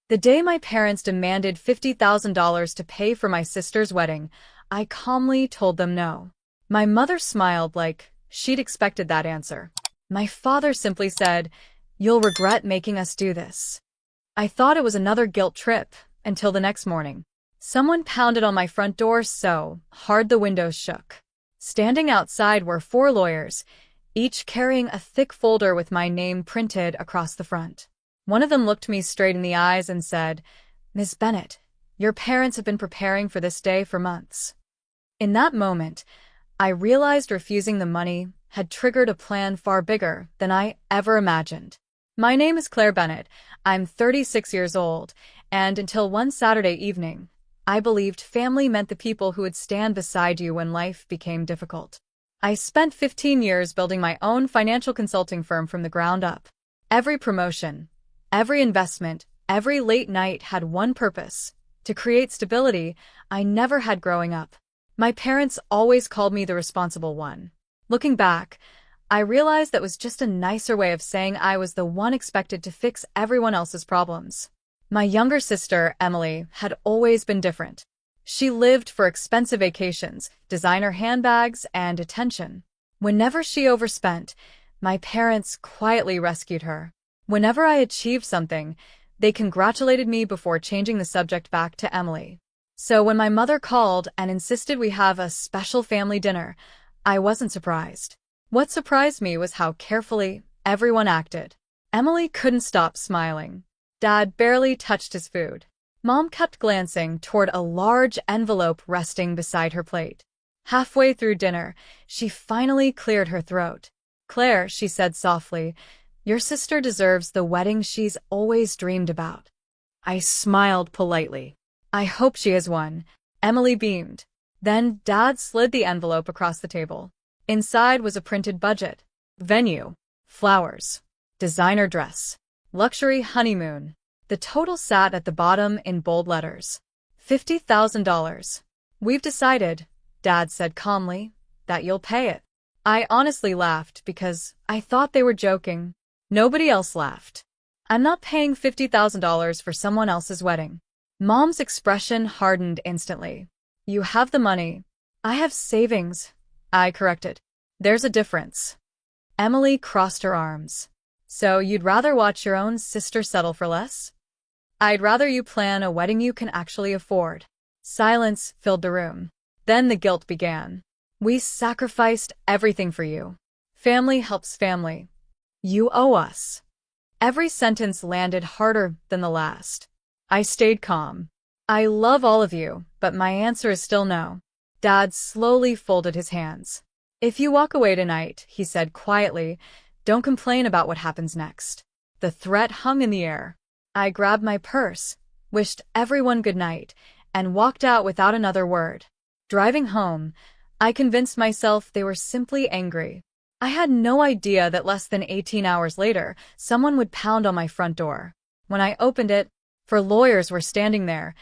The day my parents demanded $50,000 to pay for my sister's wedding, I calmly told them no. My mother smiled like she'd expected that answer. My father simply said, "You'll regret making us do this." I thought it was another guilt trip, until the next morning. Someone pounded on my front door so hard the windows shook. Standing outside were four lawyers, each carrying a thick folder with my name printed across the front. One of them looked me straight in the eyes and said, "Miss Bennett, your parents have been preparing for this day for months." In that moment, I realized refusing the money had triggered a plan far bigger than I ever imagined. My name is Claire Bennett. I'm 36 years old, and until one Saturday evening, I believed family meant the people who would stand beside you when life became difficult. I spent 15 years building my own financial consulting firm from the ground up. Every promotion, every investment, every late night had one purpose: to create stability I never had growing up. My parents always called me the responsible one. Looking back, I realized that was just a nicer way of saying I was the one expected to fix everyone else's problems. My younger sister, Emily, had always been different. She lived for expensive vacations, designer handbags, and attention. Whenever she overspent, my parents quietly rescued her. Whenever I achieved something, they congratulated me before changing the subject back to Emily. So when my mother called and insisted we have a special family dinner, I wasn't surprised. What surprised me was how carefully everyone acted. Emily couldn't stop smiling. Dad barely touched his food. Mom kept glancing toward a large envelope resting beside her plate. Halfway through dinner, she finally cleared her throat. "Claire," she said softly, "your sister deserves the wedding she's always dreamed about." I smiled politely. "I hope she has one." Emily beamed. Then Dad slid the envelope across the table. Inside was a printed budget. Venue, flowers, designer dress, luxury honeymoon. The total sat at the bottom in bold letters. $50,000. "We've decided," Dad said calmly, "that you'll pay it." I honestly laughed because I thought they were joking. Nobody else laughed. "I'm not paying $50,000 for someone else's wedding." Mom's expression hardened instantly. "You have the money." "I have savings," I corrected. "There's a difference." Emily crossed her arms. "So you'd rather watch your own sister settle for less?" "I'd rather you plan a wedding you can actually afford." Silence filled the room. Then the guilt began. "We sacrificed everything for you. Family helps family. You owe us." Every sentence landed harder than the last. I stayed calm. "I love all of you, but my answer is still no." Dad slowly folded his hands. "If you walk away tonight," he said quietly, "don't complain about what happens next." The threat hung in the air. I grabbed my purse, wished everyone good night, and walked out without another word. Driving home, I convinced myself they were simply angry. I had no idea that less than 18 hours later, someone would pound on my front door. When I opened it, 4 lawyers were standing there,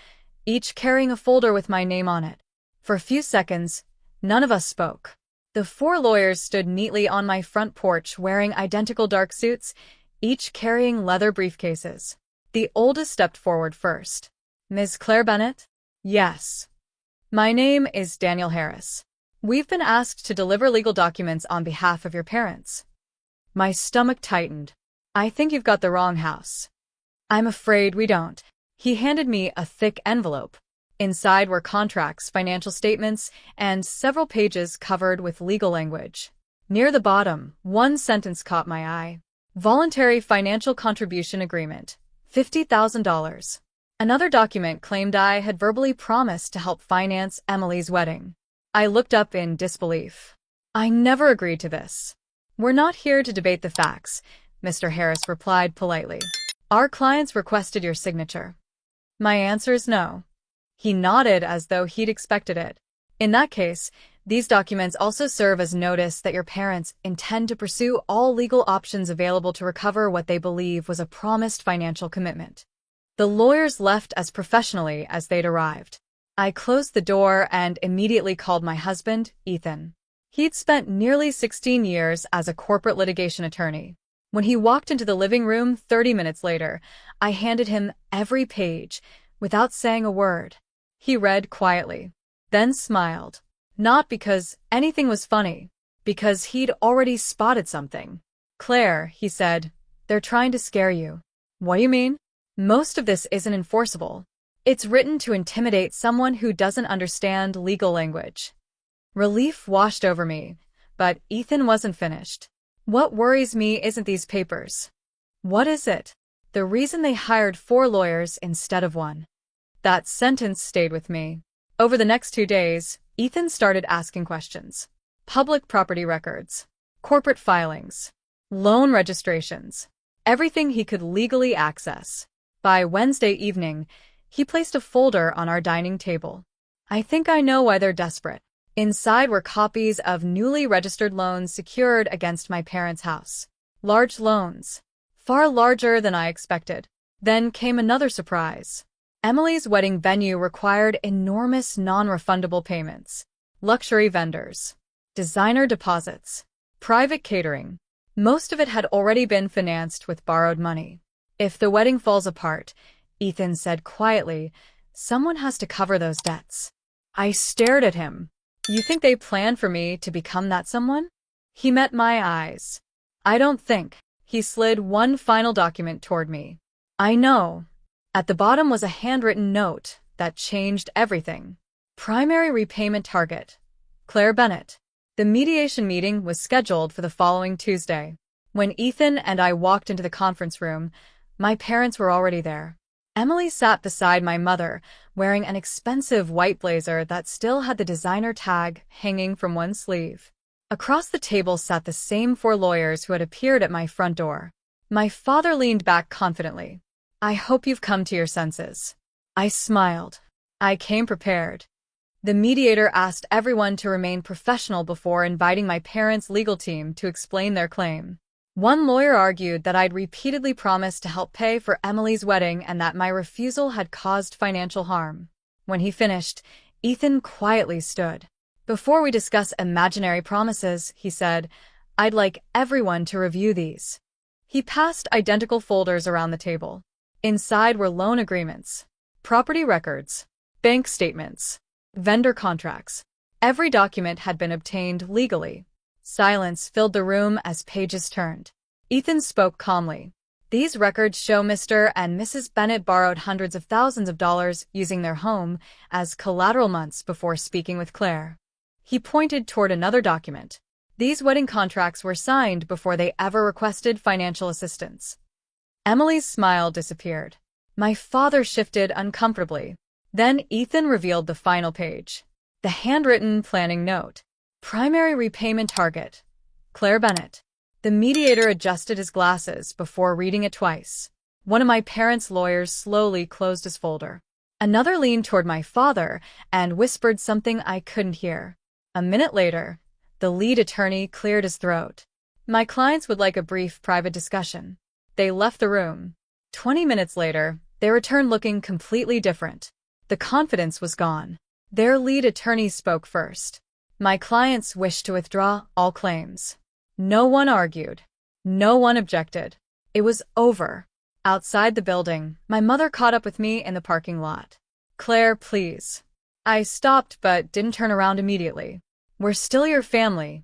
each carrying a folder with my name on it. For a few seconds, none of us spoke. The 4 lawyers stood neatly on my front porch wearing identical dark suits, each carrying leather briefcases. The oldest stepped forward first. "Ms. Claire Bennett?" "Yes." "My name is Daniel Harris. We've been asked to deliver legal documents on behalf of your parents." My stomach tightened. "I think you've got the wrong house." "I'm afraid we don't." He handed me a thick envelope. Inside were contracts, financial statements, and several pages covered with legal language. Near the bottom, one sentence caught my eye. "Voluntary Financial Contribution Agreement, $50,000. Another document claimed I had verbally promised to help finance Emily's wedding. I looked up in disbelief. "I never agreed to this." "We're not here to debate the facts," Mr. Harris replied politely. "Our clients requested your signature." My answer is no. He nodded as though he'd expected it. "In that case, these documents also serve as notice that your parents intend to pursue all legal options available to recover what they believe was a promised financial commitment." The lawyers left as professionally as they'd arrived. I closed the door and immediately called my husband, Ethan. He'd spent nearly 16 years as a corporate litigation attorney. When he walked into the living room 30 minutes later, I handed him every page, without saying a word. He read quietly, then smiled. Not because anything was funny, because he'd already spotted something. "Claire," he said, "they're trying to scare you." "What do you mean?" "Most of this isn't enforceable. It's written to intimidate someone who doesn't understand legal language." Relief washed over me, but Ethan wasn't finished. "What worries me isn't these papers." "What is it?" "The reason they hired 4 lawyers instead of 1. That sentence stayed with me. Over the next 2 days, Ethan started asking questions. Public property records, corporate filings, loan registrations, everything he could legally access. By Wednesday evening, he placed a folder on our dining table. "I think I know why they're desperate." Inside were copies of newly registered loans secured against my parents' house. Large loans, far larger than I expected. Then came another surprise. Emily's wedding venue required enormous non-refundable payments. Luxury vendors, designer deposits, private catering. Most of it had already been financed with borrowed money. "If the wedding falls apart," Ethan said quietly, "someone has to cover those debts." I stared at him. "You think they planned for me to become that someone?" He met my eyes. "I don't think." He slid one final document toward me. "I know." At the bottom was a handwritten note that changed everything. Primary repayment target, Claire Bennett. The mediation meeting was scheduled for the following Tuesday. When Ethan and I walked into the conference room, my parents were already there. Emily sat beside my mother, wearing an expensive white blazer that still had the designer tag hanging from one sleeve. Across the table sat the same 4 lawyers who had appeared at my front door. My father leaned back confidently. "I hope you've come to your senses." I smiled. I came prepared. The mediator asked everyone to remain professional before inviting my parents' legal team to explain their claim. One lawyer argued that I'd repeatedly promised to help pay for Emily's wedding and that my refusal had caused financial harm. When he finished, Ethan quietly stood. "Before we discuss imaginary promises," he said, "I'd like everyone to review these." He passed identical folders around the table. Inside were loan agreements, property records, bank statements, vendor contracts. Every document had been obtained legally. Silence filled the room as pages turned. Ethan spoke calmly. "These records show Mr. and Mrs. Bennett borrowed hundreds of thousands of dollars using their home as collateral months before speaking with Claire." He pointed toward another document. "These wedding contracts were signed before they ever requested financial assistance." Emily's smile disappeared. My father shifted uncomfortably. Then Ethan revealed the final page. The handwritten planning note. Primary repayment target, Claire Bennett. The mediator adjusted his glasses before reading it twice. One of my parents' lawyers slowly closed his folder. Another leaned toward my father and whispered something I couldn't hear. A minute later, the lead attorney cleared his throat. "My clients would like a brief private discussion." They left the room. 20 minutes later, they returned looking completely different. The confidence was gone. Their lead attorney spoke first. "My clients wish to withdraw all claims." No one argued. No one objected. It was over. Outside the building, my mother caught up with me in the parking lot. "Claire, please." I stopped but didn't turn around immediately. "We're still your family."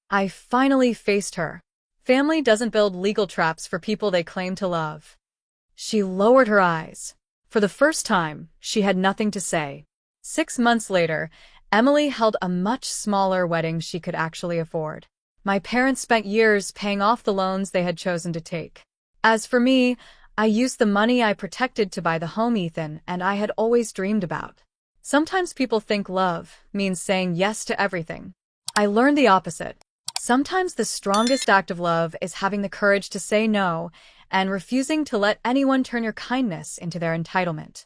I finally faced her. Family doesn't build legal traps for people they claim to love. She lowered her eyes. For the first time, she had nothing to say. 6 months later, Emily held a much smaller wedding she could actually afford. My parents spent years paying off the loans they had chosen to take. As for me, I used the money I protected to buy the home Ethan and I had always dreamed about. Sometimes people think love means saying yes to everything. I learned the opposite. Sometimes the strongest act of love is having the courage to say no and refusing to let anyone turn your kindness into their entitlement.